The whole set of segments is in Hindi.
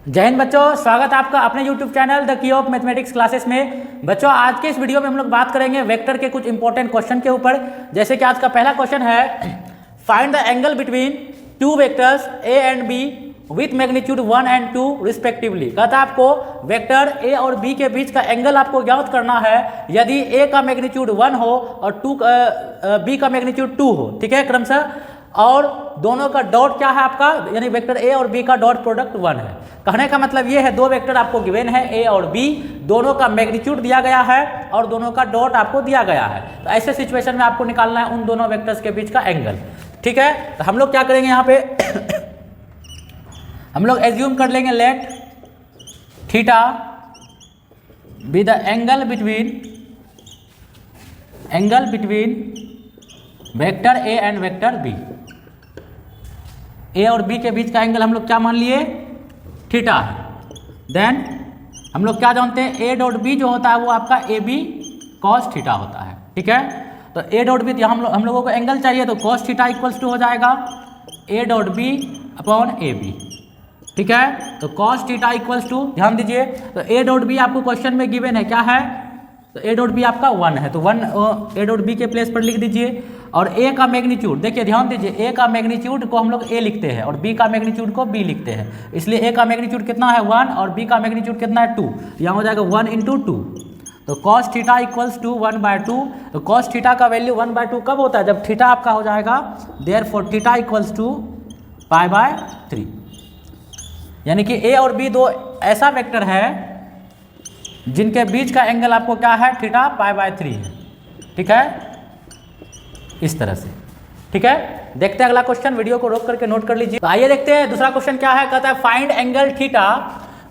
जय हिंद बच्चों, स्वागत है आपका अपने YouTube channel the key of mathematics classes में। बच्चों आज के इस वीडियो में हम लोग बात करेंगे वेक्टर के कुछ इंपॉर्टेंट क्वेश्चन के ऊपर। जैसे कि आज का पहला क्वेश्चन है, find the angle between two vectors A and B with magnitude 1 and 2 respectively. कहता है आपको वेक्टर ए और बी के बीच का एंगल आपको ज्ञात करना है यदि ए का मैग्नीट्यूड 1 हो और बी का मैग्नीट्यूड 2 हो। ठीक है, क्रमशः, और दोनों का डॉट क्या है आपका, यानी वेक्टर ए और बी का डॉट प्रोडक्ट 1 है। कहने का मतलब ये है दो वेक्टर आपको गिवन है ए और बी, दोनों का मैग्नीट्यूड दिया गया है और दोनों का डॉट आपको दिया गया है। तो ऐसे सिचुएशन में आपको निकालना है उन दोनों वेक्टर्स के बीच का एंगल। ठीक है, तो हम लोग क्या करेंगे यहाँ पे हम लोग एज्यूम कर लेंगे let theta be the angle between vector A and vector B. A और बी के बीच का एंगल हम लोग क्या मान लिए, थीटा है। देन हम लोग क्या जानते हैं, ए डॉट बी जो होता है वो आपका ए बी कॉस थीटा होता है। ठीक है, तो ए डॉट बी हम लोगों को एंगल चाहिए तो कॉस थीटा इक्वल्स टू हो जाएगा A dot B upon A B. ठीक है, तो कॉस थीटा इक्वल्स टू, ध्यान दीजिए, तो ए डॉट बी आपको क्वेश्चन में गिवन है क्या है, तो ए डॉट बी आपका 1 है, तो 1 ए डॉट बी के प्लेस पर लिख दीजिए। और ए का मैग्नीट्यूड देखिए, ध्यान दीजिए, ए का मैग्नीट्यूड को हम लोग ए लिखते हैं और बी का मैग्नीट्यूड को बी लिखते हैं, इसलिए ए का मैग्नीट्यूड कितना है 1 और बी का मैग्नीट्यूड कितना है 2। यहाँ हो जाएगा 1 इंटू 2, तो कॉस थीटा इक्वल्स टू 1/2। तो कॉस थीटा का वैल्यू 1/2 कब होता है, जब थीटा आपका हो जाएगा देयरफॉर थीटा इक्वल्स टू π/3। यानी कि ए और बी दो ऐसा वेक्टर है जिनके बीच का एंगल आपको क्या है, थीटा π/3 है। ठीक है, इस तरह से। ठीक है, देखते हैं अगला क्वेश्चन, वीडियो को रोक करके नोट कर लीजिए। तो आइए देखते हैं दूसरा क्वेश्चन क्या है। कहता है find angle theta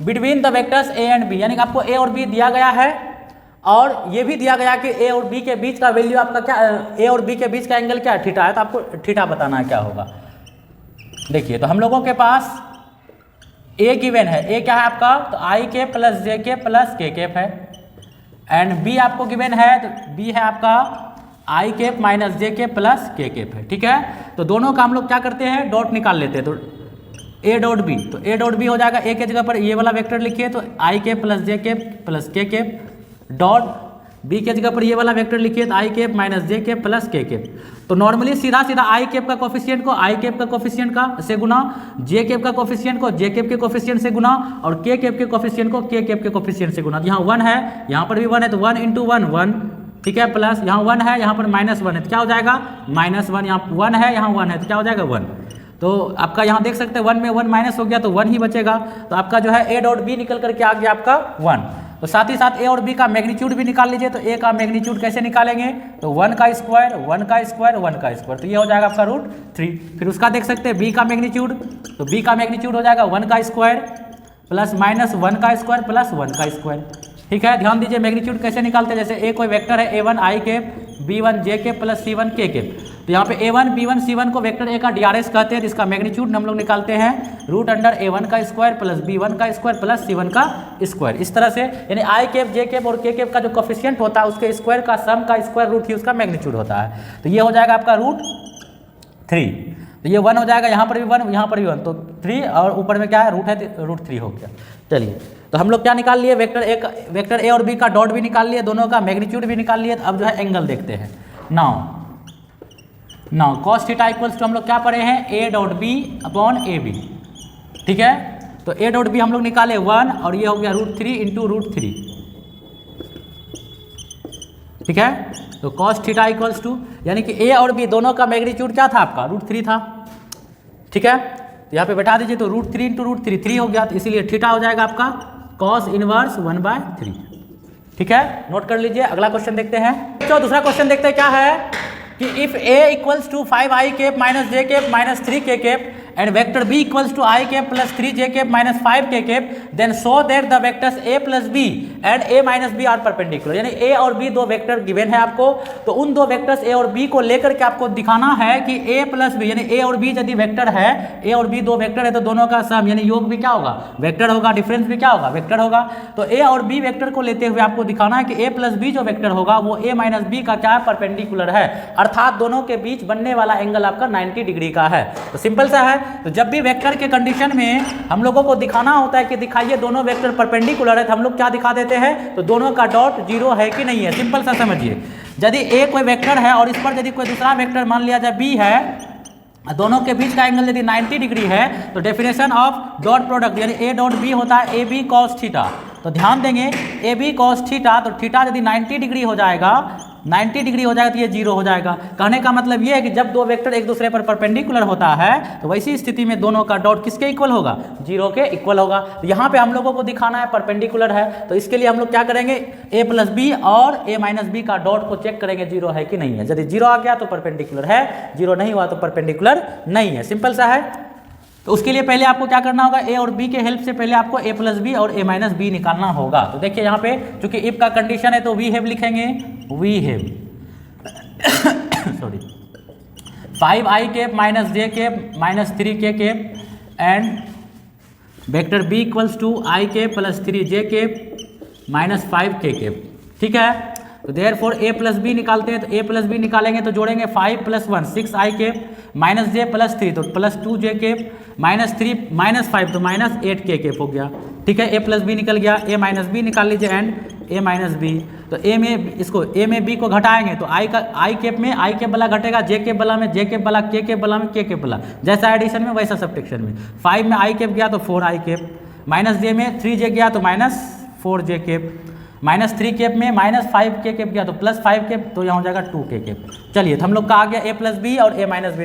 between the vectors A and B. यानी कि आपको ए और बी दिया गया है और ये भी दिया गया कि ए और बी के बीच का वैल्यू आपका क्या, ए और बी के बीच का एंगल क्या है, थीटा है। तो आपको थीटा बताना है क्या होगा। देखिए, तो हम लोगों के पास ए गिवन है, ए क्या है आपका, तो आई के प्लस जे के प्लस के कैप है, एंड बी आपको गिवन है, तो बी है आपका आई कैप माइनस जे के प्लस के कैप है। ठीक है, तो दोनों का हम लोग क्या करते हैं, डॉट निकाल लेते हैं। तो ए डॉट बी, तो ए डॉट बी हो जाएगा, ए के जगह पर ये वाला वेक्टर लिखिए, तो आई कैप प्लस जे कैप प्लस के कैप, डॉट बी के जगह पर ये वाला वेक्टर लिखिए, तो आई cap minus J cap plus के कैप। तो नॉर्मली सीधा सीधा आई कैप का कोफिशिएंट को आई कैप का कोफिशिएंट का से गुना, जे कैप का कोफिशिएंट को जे कैप के कोफिशिएंट से गुना और के कैप के कोफिशिएंट को के कैप के कोफिशिएंट से गुना। यहाँ 1 है, यहाँ पर भी 1 है, तो 1 इंटू 1 1। ठीक है, प्लस यहाँ 1 है, यहाँ पर -1 है, तो क्या हो जाएगा -1। यहाँ 1 है, यहाँ 1 है, तो क्या हो जाएगा 1। तो आपका यहाँ देख सकते हैं 1 में 1 माइनस हो गया तो 1 ही बचेगा। तो आपका जो है ए डॉट बी निकल करके आ गया आपका 1। तो साथ ही साथ ए और बी का मैग्नीट्यूड भी निकाल लीजिए। तो ए का मैग्नीट्यूड कैसे निकालेंगे, तो 1 का स्क्वायर 1 का स्क्वायर 1 का स्क्वायर, तो ये हो जाएगा आपका √3। फिर उसका देख सकते हैं बी का मैग्नीट्यूड, तो बी का मैग्नीट्यूड हो जाएगा 1 का स्क्वायर प्लस माइनस 1 का स्क्वायर प्लस 1 का स्क्वायर। ठीक है, ध्यान दीजिए मैग्नीट्यूड कैसे निकालते हैं। जैसे ए कोई वेक्टर है a1 आई कैप b1 जे कैप प्लस c1 के कैप, तो यहाँ पे a1 b1 c1 को वेक्टर ए का डीआरएस कहते हैं, जिसका मैग्नीट्यूड हम लोग निकालते हैं √a1 का स्क्वायर प्लस b1 का स्क्वायर प्लस c1 का स्क्वायर। इस तरह से, यानी आई कैप जे कैप और के कैप का जो कोफिशिएंट होता है उसके स्क्वायर का सम का स्क्वायर रूट ही उसका मैग्नीट्यूड होता है। तो ये हो जाएगा आपका √3। तो ये 1 हो जाएगा, यहाँ पर भी 1 यहाँ पर भी 1, तो 3 और ऊपर में क्या है रूट है, √3 हो गया। चलिए, तो हम लोग क्या निकाल लिए, वेक्टर ए और बी का डॉट भी निकाल लिए, दोनों का मैग्नीट्यूड भी निकाल लिए। अब जो है एंगल देखते हैं। Now cos theta equals to हम लोग क्या पढ़े हैं, A dot B upon A B. ठीक है, तो ए डॉट बी हम लोग निकाले 1 और ये हो गया √3 इंटू √3। ठीक है, तो कॉस थीटा इक्वल्स टू, यानी कि ए और बी दोनों का मैग्नीट्यूड क्या था आपका, √3 था। ठीक है, तो यहाँ पे बैठा दीजिए, तो √3 इंटू √3 3 हो गया, तो इसीलिए थीटा हो जाएगा आपका कॉस इनवर्स 1/3। ठीक है, नोट कर लीजिए। अगला क्वेश्चन देखते हैं। तो दूसरा क्वेश्चन देखते हैं क्या है कि if a equals to 5i cap minus J cap minus 3 K cap and vector b equals to I cap plus 3 J cap minus 5 K cap, then show that the vectors a plus B and a minus B are perpendicular, यानी a और b दो वेक्टर गिवन है आपको, तो उन दो वेक्टर्स a और b को लेकर के आपको दिखाना है कि a प्लस बी, यानी a और b यदि वेक्टर है, a और b दो वेक्टर है तो दोनों का सम यानी योग भी क्या होगा, वेक्टर होगा, डिफरेंस भी क्या होगा, वेक्टर होगा। तो a और b वेक्टर को लेते हुए आपको दिखाना है कि a प्लस बी जो वेक्टर होगा वो a माइनस बी का क्या परपेंडिकुलर है, अर्थात दोनों के बीच बनने वाला एंगल आपका 90 डिग्री का है। तो सिंपल सा है। तो जब भी वेक्टर के कंडीशन में हम लोगों को दिखाना होता है कि दिखाइए दोनों वेक्टर परपेंडिकुलर है, तो हम लोग क्या दिखा देते हैं, तो दोनों का डॉट जीरो है कि नहीं है, सिंपल सा समझिए। यदि ए कोई वेक्टर है और इस पर यदि कोई दूसरा वेक्टर मान लिया जाए बी है, दोनों के बीच का एंगल यदि 90 डिग्री है, तो डेफिनेशन ऑफ डॉट प्रोडक्ट यानी ए डॉट बी होता है ए बी कॉस थीटा। तो ध्यान देंगे ए बी कॉस थीटा, तो थीटा यदि 90 डिग्री हो जाएगा, 90 डिग्री हो जाएगा तो ये जीरो हो जाएगा। कहने का मतलब ये है कि जब दो वेक्टर एक दूसरे पर परपेंडिकुलर होता है तो वैसी स्थिति में दोनों का डॉट किसके इक्वल होगा, जीरो के इक्वल होगा। तो यहाँ पे हम लोगों को दिखाना है परपेंडिकुलर है, तो इसके लिए हम लोग क्या करेंगे, a प्लस बी और a माइनस बी का डॉट को चेक करेंगे जीरो है कि नहीं है। यदि जीरो आ गया तो परपेंडिकुलर है, जीरो नहीं हुआ तो परपेंडिकुलर नहीं है, सिंपल सा है। तो उसके लिए पहले आपको क्या करना होगा, ए और बी के हेल्प से पहले आपको ए प्लस बी और ए माइनस बी निकालना होगा। तो देखिए यहाँ पे चूंकि इफ का कंडीशन है तो वी हैव लिखेंगे, we have sorry 5i cap minus J cap minus 3k cap and vector b equals to i cap plus 3j cap minus 5k cap, ठीक है। तो देयरफॉर a प्लस बी निकालते हैं, तो a प्लस बी निकालेंगे तो जोड़ेंगे 5 plus 1 6i cap minus j plus 3 तो plus 2j cap minus 3 minus 5 तो माइनस 8k कैप हो गया, ठीक है। a प्लस बी निकल गया, a माइनस बी निकाल लीजिए एंड a माइनस बी। तो a में इसको a में b को घटाएंगे तो i का i कैप में i कैप वाला घटेगा, j कैप वाला में j कैप वाला, k कैप वाला में k कैप वाला, जैसा एडिशन में वैसा सब्ट्रैक्शन में। 5 में i कैप गया तो 4i कैप, माइनस j में 3j गया तो minus 4j cap, minus 3 cap में माइनस 5k कैप गया तो प्लस 5 कैप, तो यहाँ हो जाएगा 2k कैप। चलिए तो हम लोग का आ गया a प्लस बी और a minus B.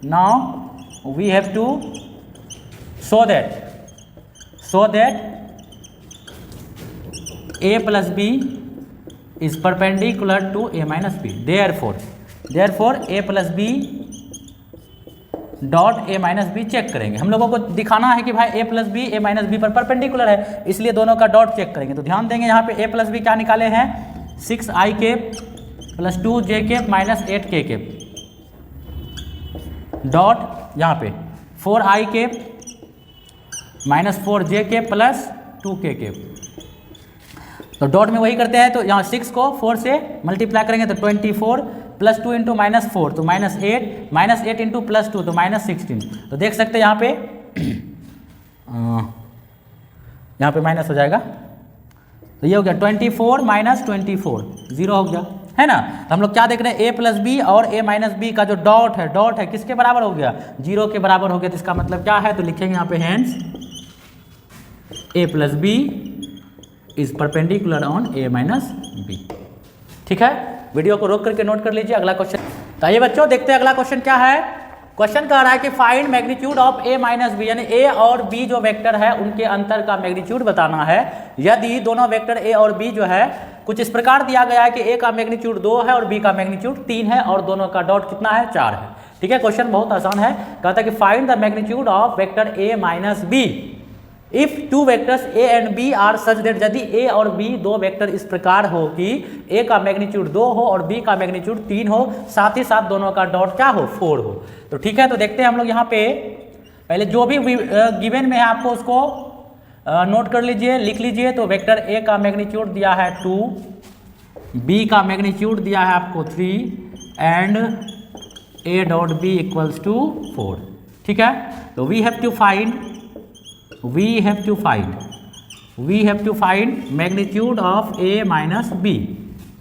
Now we have to show that a plus B is perpendicular to a minus B. Therefore a plus B dot A minus B check करेंगे। हम लोगों को दिखाना है कि भाई A plus B A minus B पर परपेंडिकुलर है, इसलिए दोनों का डॉट चेक करेंगे। तो ध्यान देंगे यहाँ पे ए प्लस बी क्या निकाले हैं, 6i cap plus 2j cap minus 8k cap, dot यहाँ पे 4i cap minus 4j cap plus 2k cap. तो डॉट में वही करते हैं, तो यहाँ 6 को 4 से मल्टीप्लाई करेंगे तो 24 प्लस 2 इंटू माइनस 4 तो माइनस 8 इंटू प्लस 2 तो माइनस 16। तो देख सकते हैं यहाँ पे माइनस हो जाएगा, तो ये हो गया 24 माइनस 24 जीरो हो गया, है ना। तो हम लोग क्या देख रहे हैं, ए प्लस बी और ए माइनस बी का जो डॉट है किसके बराबर हो गया, जीरो के बराबर हो गया। तो इसका मतलब क्या है, तो लिखेंगे यहाँ पे hence A plus B is perpendicular on A minus B, ठीक है। वीडियो को रोक करके नोट कर लीजिए। अगला क्वेश्चन, तो आइए बच्चों देखते हैं अगला क्वेश्चन क्या है। क्वेश्चन कह रहा है कि find magnitude of A minus B, यानी ए और बी जो वेक्टर है उनके अंतर का मैग्नीट्यूड बताना है। यदि दोनों वेक्टर ए और बी जो है कुछ इस प्रकार दिया गया है कि ए का मैग्नीट्यूड 2 है और बी का मैग्नीट्यूड 3 है और दोनों का डॉट कितना है, 4 है, ठीक है। क्वेश्चन बहुत आसान है, कहता है कि find the magnitude of vector A minus B if two vectors A and B are such that, यदि ए और बी दो वेक्टर इस प्रकार हो कि ए का मैग्नीट्यूड 2 हो और बी का मैग्नीट्यूड 3 हो, साथ ही साथ दोनों का डॉट क्या हो, 4 हो। तो ठीक है, तो देखते हैं हम लोग यहाँ पे पहले जो भी गिवन में है आपको उसको नोट कर लीजिए, लिख लीजिए। तो वेक्टर ए का मैग्नीट्यूड दिया है 2, बी का मैग्नीट्यूड दिया है आपको 3 and A dot B equals to 4, ठीक है। तो we have to find magnitude of A minus B,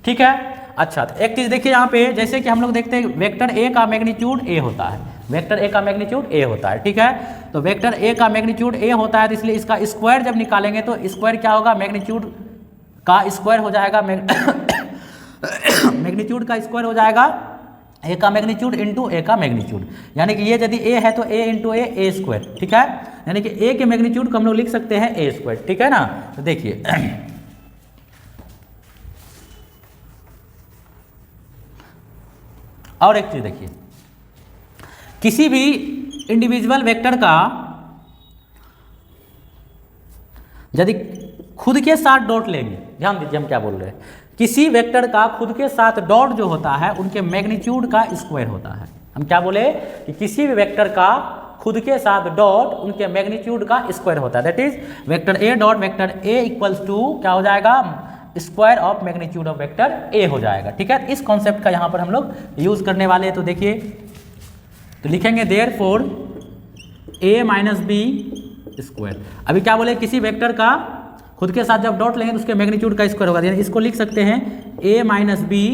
ठीक है। अच्छा, तो एक चीज देखिए यहाँ पे, जैसे कि हम लोग देखते हैं वेक्टर ए का मैग्नीट्यूड ए होता है, वेक्टर ए का मैग्नीट्यूड ए होता है, ठीक है। तो वेक्टर ए का मैग्नीट्यूड ए होता है, तो इसलिए इसका स्क्वायर जब निकालेंगे तो स्क्वायर क्या होगा, मैग्नीट्यूड का स्क्वायर हो जाएगा, मैग्नीट्यूड का स्क्वायर हो जाएगा ए का मैग्नीट्यूड इंटू ए का मैग्नीट्यूड, यानी कि ये यदि ए है तो ए इंटू ए स्क्वायर, ठीक है। यानी कि ए के मैग्नीट्यूड को हम लोग लिख सकते हैं ए स्क्वायर, ठीक है ना। तो देखिए और एक चीज देखिए, किसी भी इंडिविजुअल वेक्टर का यदि खुद के साथ डॉट लेंगे, ध्यान दीजिए हम क्या बोल रहे हैं, किसी वेक्टर का खुद के साथ डॉट जो होता है उनके मैग्नीट्यूड का स्क्वायर होता है। हम क्या बोले कि किसी भी वेक्टर का खुद के साथ डॉट उनके मैग्नीट्यूड का स्क्वायर होता है, that is vector A dot vector A equals to क्या हो जाएगा, square of magnitude of vector A हो जाएगा। ठीक है, इस कॉन्सेप्ट का यहाँ पर हम लोग यूज करने वाले हैं। तो देखिए, तो लिखेंगे देयरफॉर ए माइनस बी स्क्वायर। अभी क्या बोले, किसी वेक्टर का खुद के साथ जब डॉट लेंगे तो उसके मैग्नीट्यूड का स्क्वायर होगा, यानी इसको लिख सकते हैं A minus B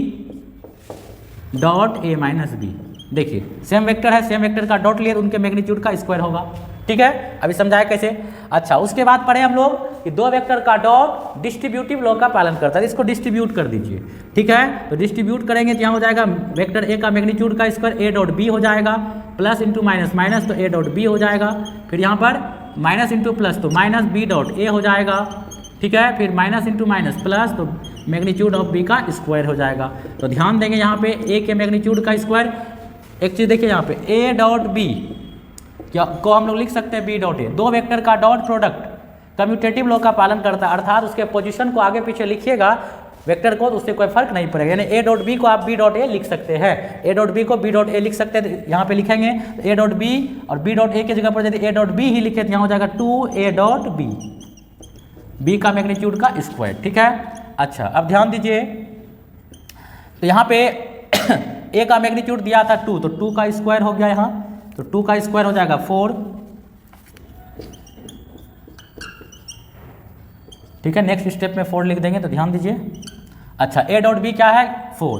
dot A minus B. देखिए सेम वेक्टर है, सेम वेक्टर का डॉट लिए तो उनके मैग्नीट्यूड का स्क्वायर होगा। ठीक है, अभी समझाया कैसे। अच्छा, उसके बाद पढ़े हम लोग कि दो वेक्टर का डॉट डिस्ट्रीब्यूटिव लॉ का पालन करता है, इसको डिस्ट्रीब्यूट कर दीजिए। ठीक है, तो डिस्ट्रीब्यूट करेंगे तो यहाँ हो जाएगा वेक्टर ए का मैग्नीट्यूड का स्क्वायर ए डॉट बी हो जाएगा, प्लस इंटू माइनस माइनस तो ए डॉट बी हो जाएगा, फिर यहाँ पर माइनस इंटू प्लस तो माइनस बी डॉट ए हो जाएगा। ठीक है, फिर माइनस इंटू माइनस प्लस तो मैग्नीट्यूड ऑफ बी का स्क्वायर हो जाएगा। तो ध्यान देंगे यहाँ पे ए के मैग्नीट्यूड का स्क्वायर। एक चीज़ देखिए यहाँ पे ए डॉट बी क्या को हम लोग लिख सकते हैं बी डॉट ए। दो वेक्टर का डॉट प्रोडक्ट कम्यूटेटिव लॉ का पालन करता है, अर्थात उसके पोजीशन को आगे पीछे लिखिएगा वेक्टर को तो उससे कोई फर्क नहीं पड़ेगा, यानी ए डॉट बी को आप बी डॉट ए लिख सकते हैं, ए डॉट बी को बी डॉट ए लिख सकते हैं। यहाँ पे लिखेंगे ए डॉट बी और बी डॉट ए की जगह पर यदि ए डॉट बी ही लिखे तो यहाँ हो जाएगा 2 ए डॉट बी, बी का मैग्नीट्यूड का स्क्वायर। ठीक है, अच्छा अब ध्यान दीजिए, तो यहाँ पे ए का मैग्नीट्यूड दिया था 2, तो 2 का स्क्वायर हो गया यहाँ, तो 2 का स्क्वायर हो जाएगा 4। ठीक है, नेक्स्ट स्टेप में 4 लिख देंगे, तो ध्यान दीजिए। अच्छा, ए डॉट बी क्या है 4,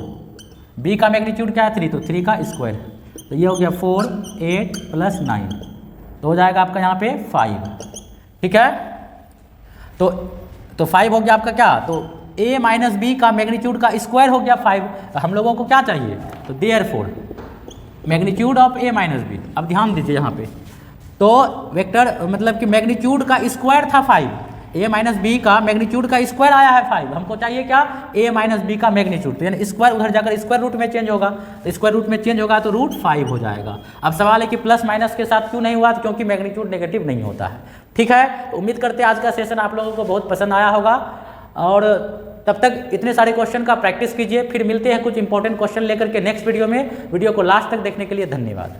बी का मैग्नीट्यूड क्या है 3, तो 3 का स्क्वायर, तो ये हो गया 4 8 प्लस 9, तो हो जाएगा आपका यहाँ पे 5। ठीक है, तो 5 हो गया आपका क्या, तो a माइनस बी का मैग्नीट्यूड का स्क्वायर हो गया 5। तो हम लोगों को क्या चाहिए, तो therefore magnitude of a minus B. अब ध्यान दीजिए यहाँ पे, तो वेक्टर मतलब कि मैग्नीट्यूड का स्क्वायर था 5, a माइनस बी का मैग्नीट्यूड का स्क्वायर आया है 5, हमको चाहिए क्या, a माइनस बी का मैग्नीट्यूड, तो यानी स्क्वायर उधर जाकर स्क्वायर रूट में चेंज होगा, तो स्क्वायर रूट में चेंज होगा तो रूट 5 हो जाएगा। अब सवाल है कि प्लस माइनस के साथ क्यों नहीं हुआ, तो क्योंकि मैग्नीट्यूड नेगेटिव नहीं होता है। ठीक है, तो उम्मीद करते हैं आज का सेशन आप लोगों को बहुत पसंद आया होगा, और तब तक इतने सारे क्वेश्चन का प्रैक्टिस कीजिए। फिर मिलते हैं कुछ इंपॉर्टेंट क्वेश्चन लेकर के नेक्स्ट वीडियो में। वीडियो को लास्ट तक देखने के लिए धन्यवाद।